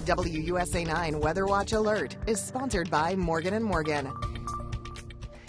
WUSA 9 Weather Watch Alert is sponsored by Morgan & Morgan.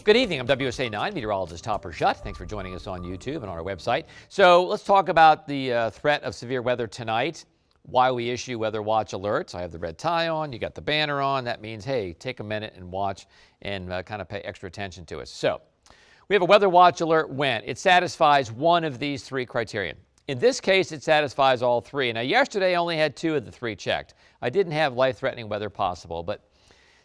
Good evening. I'm WUSA 9 Meteorologist Topper Shutt. Thanks for joining us on YouTube and on our website. So let's talk about the threat of severe weather tonight, why we issue weather watch alerts. I have the red tie on. You got the banner on. That means, hey, take a minute and watch and kind of pay extra attention to us. So we have a weather watch alert when it satisfies one of these three criteria. In this case, it satisfies all three. Now, yesterday I only had two of the three checked. I didn't have life-threatening weather possible, but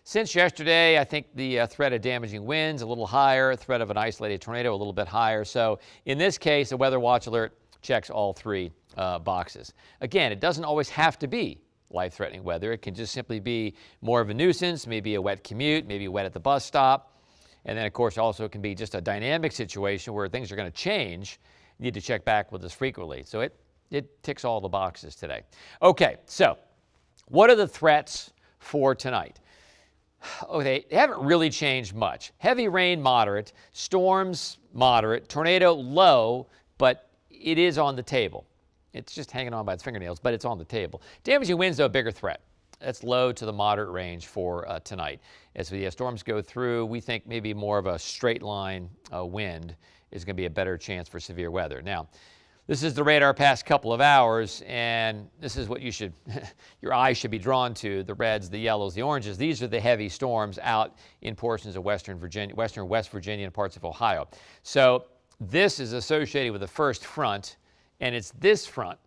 since yesterday, I think the threat of damaging winds a little higher, threat of an isolated tornado a little bit higher. So in this case, a weather watch alert checks all three boxes. Again, it doesn't always have to be life-threatening weather. It can just simply be more of a nuisance, maybe a wet commute, maybe wet at the bus stop. And then, of course, also it can be just a dynamic situation where things are going to change. You need to check back with us frequently. So it ticks all the boxes today. Okay, so what are the threats for tonight? Oh, they haven't really changed much. Heavy rain, moderate. Storms, moderate. Tornado, low, but it is on the table. It's just hanging on by its fingernails, but it's on the table. Damaging winds, though, a bigger threat. That's low to the moderate range for tonight. As the storms go through, we think maybe more of a straight line wind is going to be a better chance for severe weather. Now, this is the radar past couple of hours, and this is what your eyes should be drawn to, the reds, the yellows, the oranges. These are the heavy storms out in portions of western West Virginia, and parts of Ohio. So this is associated with the first front, and it's this front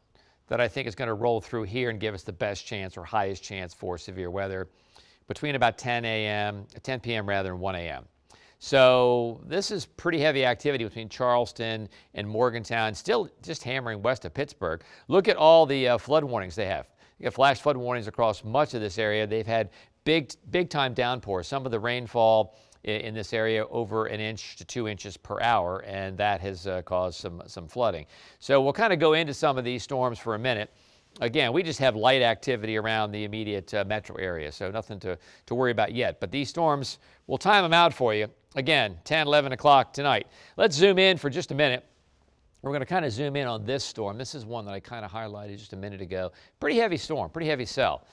that I think is going to roll through here and give us the best chance or highest chance for severe weather between about 10 p.m. rather than 1 a.m. So this is pretty heavy activity between Charleston and Morgantown, still just hammering west of Pittsburgh. Look at all the flood warnings they have. You got flash flood warnings across much of this area. They've had big time downpours. Some of the rainfall in this area over 1 inch to 2 inches per hour, and that has caused some flooding. So we'll kind of go into some of these storms for a minute. Again, we just have light activity around the immediate metro area, so nothing to worry about yet. But these storms, we'll time them out for you. Again, 10, 11 o'clock tonight. Let's zoom in for just a minute. We're going to kind of zoom in on this storm. This is one that I kind of highlighted just a minute ago. Pretty heavy storm, pretty heavy cell.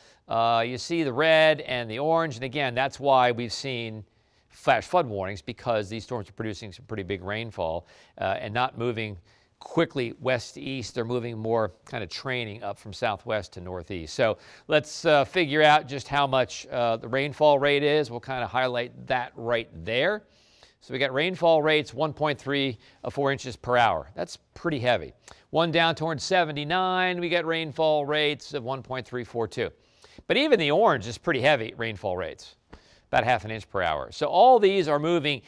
You see the red and the orange, and again, that's why we've seen flash flood warnings, because these storms are producing some pretty big rainfall and not moving quickly west to east. They're moving more kind of training up from southwest to northeast. So let's figure out just how much the rainfall rate is. We'll kind of highlight that right there. So we got rainfall rates 1.34 inches per hour. That's pretty heavy. One down towards 79, we got rainfall rates of 1.342. But even the orange is pretty heavy rainfall rates, about ½ inch per hour. So all these are moving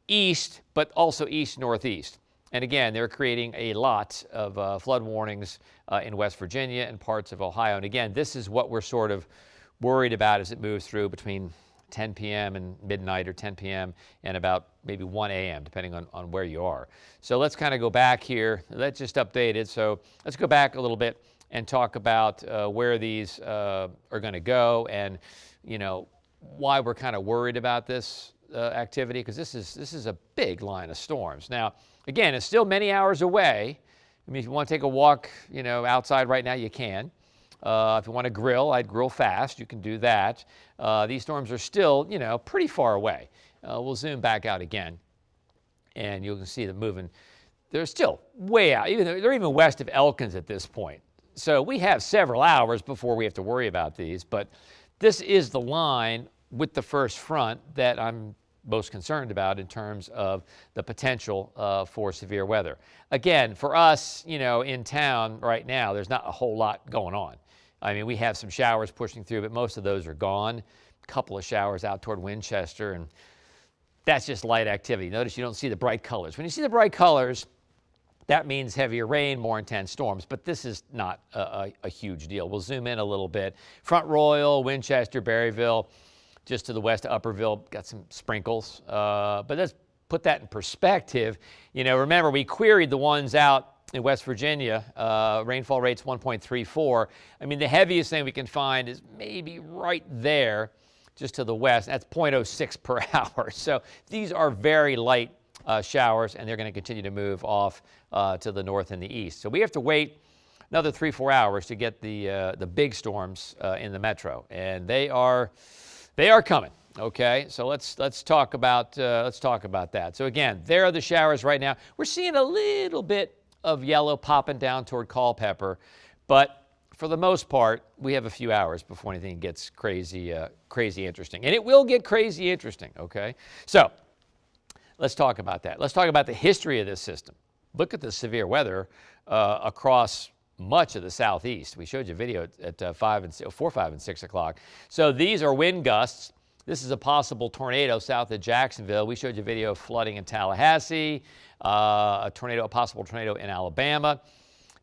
east, but also east-northeast. And again, they're creating a lot of flood warnings in West Virginia and parts of Ohio. And again, this is what we're sort of worried about as it moves through between 10 p.m. and midnight, or 10 p.m. and about maybe 1 a.m., depending on where you are. So let's kind of go back here. Let's just update it. So let's go back a little bit and talk about where these are going to go, and why we're kind of worried about this activity, because this is a big line of storms. Now, again, it's still many hours away. I mean, if you want to take a walk, outside right now, you can. If you want to grill, I'd grill fast. You can do that. These storms are still, pretty far away. We'll zoom back out again, and you can see them moving. They're still way out. They're even west of Elkins at this point. So we have several hours before we have to worry about these. But this is the line with the first front that I'm most concerned about in terms of the potential for severe weather. Again, for us, in town right now, there's not a whole lot going on. I mean, we have some showers pushing through, but most of those are gone. A couple of showers out toward Winchester, and that's just light activity. Notice you don't see the bright colors. When you see the bright colors, that means heavier rain, more intense storms, but this is not a huge deal. We'll zoom in a little bit. Front Royal, Winchester, Berryville, just to the west of Upperville, got some sprinkles. But let's put that in perspective. Remember, we queried the ones out in West Virginia, rainfall rates 1.34. I mean, the heaviest thing we can find is maybe right there, just to the west. That's 0.06 per hour. So these are very light showers, and they're going to continue to move off to the north and the east. So we have to wait another 3-4 hours to get the big storms in the metro, and they are coming. Okay, so let's talk about that. So again, there are the showers right now. We're seeing a little bit of yellow popping down toward Culpeper, but for the most part, we have a few hours before anything gets crazy interesting, and it will get crazy interesting. Okay, so let's talk about that. Let's talk about the history of this system. Look at the severe weather across much of the southeast. We showed you a video at 4, 5, and 6 o'clock. So these are wind gusts. This is a possible tornado south of Jacksonville. We showed you a video of flooding in Tallahassee, a possible tornado in Alabama,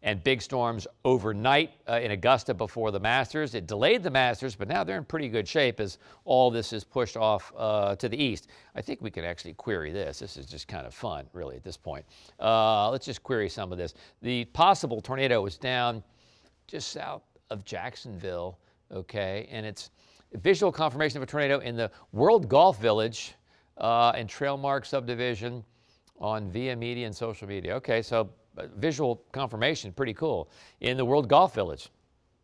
and big storms overnight in Augusta before the Masters. It delayed the Masters, but now they're in pretty good shape as all this is pushed off to the east. I think we can actually query this. This is just kind of fun, really, at this point. Let's just query some of this. The possible tornado was down just south of Jacksonville, okay, and it's visual confirmation of a tornado in the World Golf Village and Trailmark subdivision on Via Media and social media. Okay, so visual confirmation, pretty cool. In the World Golf Village.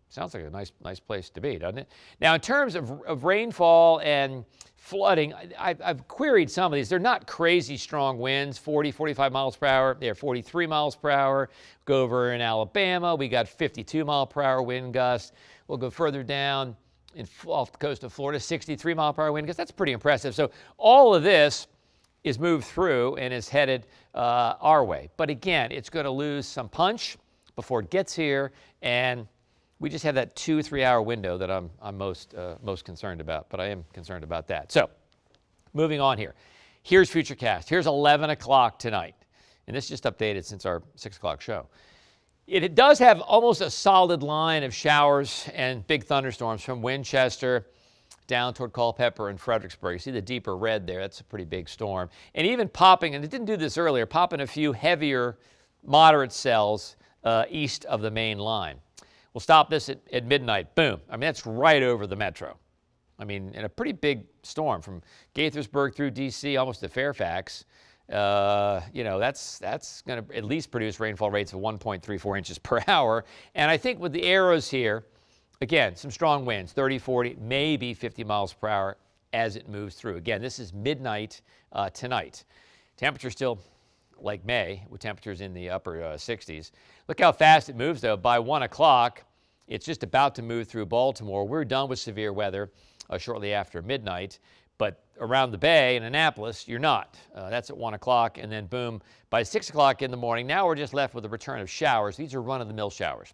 Sounds like a nice place to be, doesn't it? Now, in terms of rainfall and flooding, I've queried some of these. They're not crazy strong winds, 40, 45 miles per hour. They're 43 miles per hour. Go over in Alabama, we got 52 mile per hour wind gusts. We'll go further down off the coast of Florida, 63 mile per hour wind gusts. That's pretty impressive. So all of this is moved through and is headed our way. But again, it's going to lose some punch before it gets here, and we just have that 2-3 hour window that I'm most concerned about. But I am concerned about that. So moving on here. Here's Futurecast. Here's 11 o'clock tonight, and this is just updated since our 6 o'clock show. It does have almost a solid line of showers and big thunderstorms from Winchester down toward Culpeper and Fredericksburg. You see the deeper red there? That's a pretty big storm. And even popping, and it didn't do this earlier, popping a few heavier, moderate cells east of the main line. We'll stop this at midnight. Boom. I mean, that's right over the metro. I mean, in a pretty big storm from Gaithersburg through D.C. almost to Fairfax. That's going to at least produce rainfall rates of 1.34 inches per hour. And I think with the arrows here, again, some strong winds, 30, 40, maybe 50 miles per hour as it moves through. Again, this is midnight tonight. Temperature still like May, with temperatures in the upper 60s. Look how fast it moves, though. By 1 o'clock, it's just about to move through Baltimore. We're done with severe weather shortly after midnight. But around the Bay in Annapolis, you're not. That's at 1 o'clock, and then boom, by 6 o'clock in the morning, now we're just left with a return of showers. These are run-of-the-mill showers.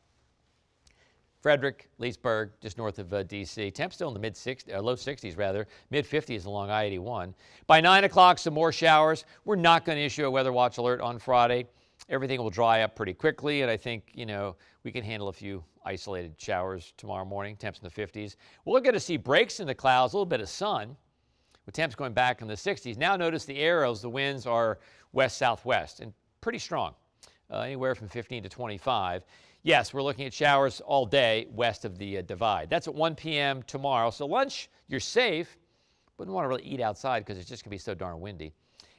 Frederick, Leesburg, just north of D.C. Temps still in the low 60s, rather, mid-50s along I-81. By 9 o'clock, some more showers. We're not going to issue a weather watch alert on Friday. Everything will dry up pretty quickly, and I think, we can handle a few isolated showers tomorrow morning, temps in the 50s. We're going to see breaks in the clouds, a little bit of sun, with temps going back in the 60s. Now notice the arrows, the winds are west-southwest and pretty strong, anywhere from 15 to 25. Yes, we're looking at showers all day west of the divide. That's at 1 p.m. tomorrow. So lunch, you're safe. Wouldn't want to really eat outside because it's just going to be so darn windy.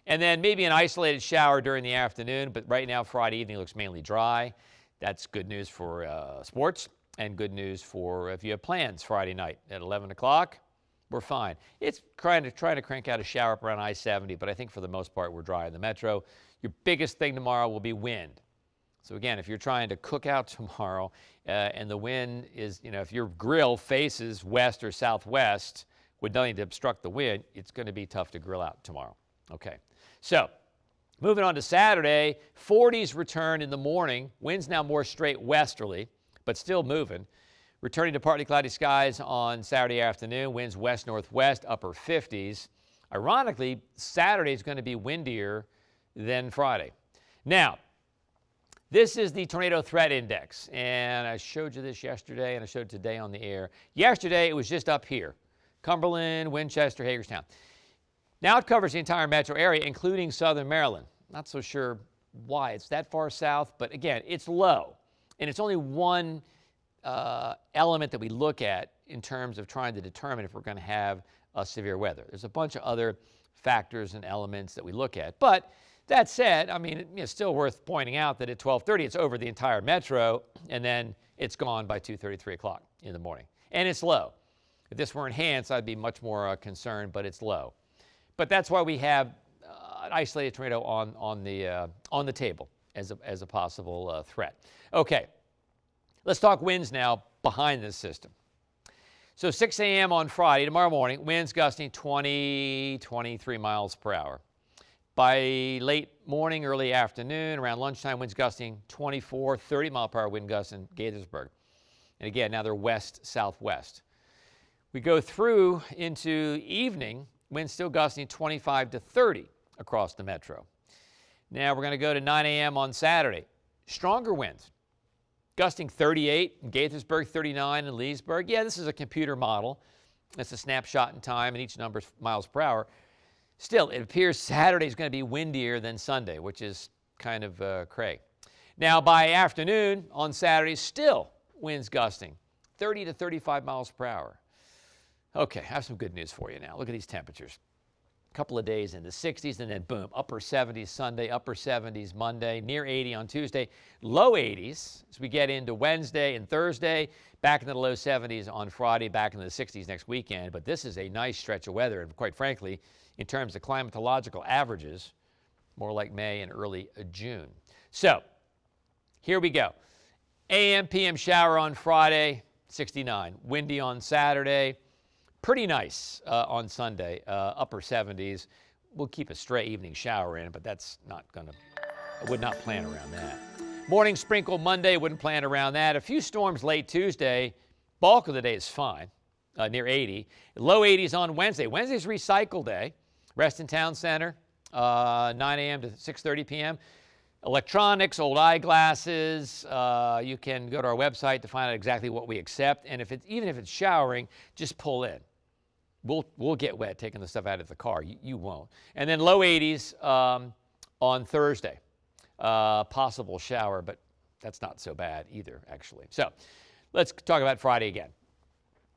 And then maybe an isolated shower during the afternoon, but right now Friday evening looks mainly dry. That's good news for sports and good news for if you have plans Friday night at 11 o'clock. We're fine. It's trying to crank out a shower up around I-70, but I think for the most part we're dry in the metro. Your biggest thing tomorrow will be wind. So again, if you're trying to cook out tomorrow and the wind is, if your grill faces west or southwest with nothing to obstruct the wind, it's going to be tough to grill out tomorrow. Okay, so moving on to Saturday, 40s return in the morning. Winds now more straight westerly, but still moving. Returning to partly cloudy skies on Saturday afternoon, winds west-northwest, upper 50s. Ironically, Saturday is going to be windier than Friday. Now, this is the Tornado Threat Index, and I showed you this yesterday, and I showed it today on the air. Yesterday, it was just up here, Cumberland, Winchester, Hagerstown. Now it covers the entire metro area, including southern Maryland. Not so sure why it's that far south, but again, it's low, and it's only one element that we look at in terms of trying to determine if we're going to have severe weather. There's a bunch of other factors and elements that we look at, but That said, I mean, it's still worth pointing out that at 12:30, it's over the entire metro, and then it's gone by 2:30, 3 o'clock in the morning. And it's low. If this were enhanced, I'd be much more concerned, but it's low. But that's why we have an isolated tornado on the table as a possible threat. Okay, let's talk winds now behind this system. So 6 a.m. on Friday, tomorrow morning, winds gusting 20, 23 miles per hour. By late morning, early afternoon, around lunchtime, winds gusting 24, 30 mile per hour wind gusts in Gaithersburg. And again, now they're west-southwest. We go through into evening, winds still gusting 25 to 30 across the metro. Now we're going to go to 9 a.m. on Saturday. Stronger winds, gusting 38 in Gaithersburg, 39 in Leesburg. Yeah, this is a computer model. It's a snapshot in time, and each number is miles per hour. Still, it appears Saturday is going to be windier than Sunday, which is kind of cray. Now, by afternoon on Saturday, still winds gusting 30 to 35 miles per hour. Okay, I have some good news for you now. Look at these temperatures. A couple of days in the 60s, and then boom, upper 70s Sunday, upper 70s Monday, near 80 on Tuesday, low 80s as we get into Wednesday and Thursday, back into the low 70s on Friday, back into the 60s next weekend. But this is a nice stretch of weather, and quite frankly, in terms of climatological averages, more like May and early June. So here we go. AM, PM shower on Friday, 69. Windy on Saturday. Pretty nice on Sunday, upper 70s. We'll keep a stray evening shower in, but that's not going to, I would not plan around that. Morning sprinkle Monday, wouldn't plan around that. A few storms late Tuesday. Bulk of the day is fine, near 80. Low 80s on Wednesday. Wednesday's recycle day. Reston Town Center, 9 a.m. to 6:30 p.m. Electronics, old eyeglasses. You can go to our website to find out exactly what we accept. And even if it's showering, just pull in. We'll get wet taking the stuff out of the car. You won't. And then low 80s on Thursday. Possible shower, but that's not so bad either, actually. So let's talk about Friday again.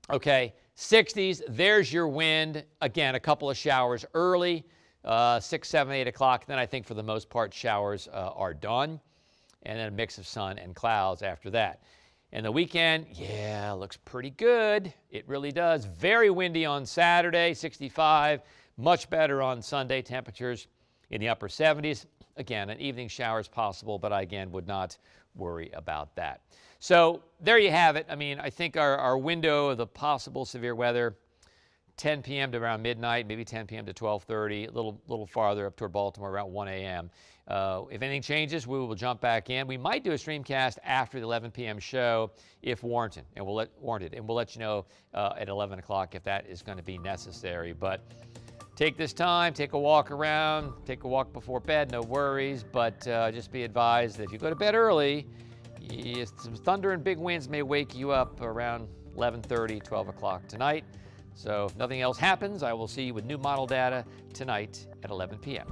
Okay, 60s, there's your wind. Again, a couple of showers early, 6, 7, 8 o'clock. Then I think for the most part, showers are done. And then a mix of sun and clouds after that. And the weekend, yeah, looks pretty good. It really does. Very windy on Saturday, 65. Much better on Sunday, temperatures in the upper 70s. Again, an evening shower is possible, but I, again, would not worry about that. So there you have it. I mean, I think our window of the possible severe weather, 10 p.m. to around midnight, maybe 10 p.m. to 12:30, a little farther up toward Baltimore, around 1 a.m. If anything changes, we will jump back in. We might do a streamcast after the 11 p.m. show if warranted, and we'll let you know at 11 o'clock if that is going to be necessary. But take this time, take a walk around, take a walk before bed, no worries. But just be advised that if you go to bed early, some thunder and big winds may wake you up around 11:30, 12 o'clock tonight. So if nothing else happens, I will see you with new model data tonight at 11 p.m.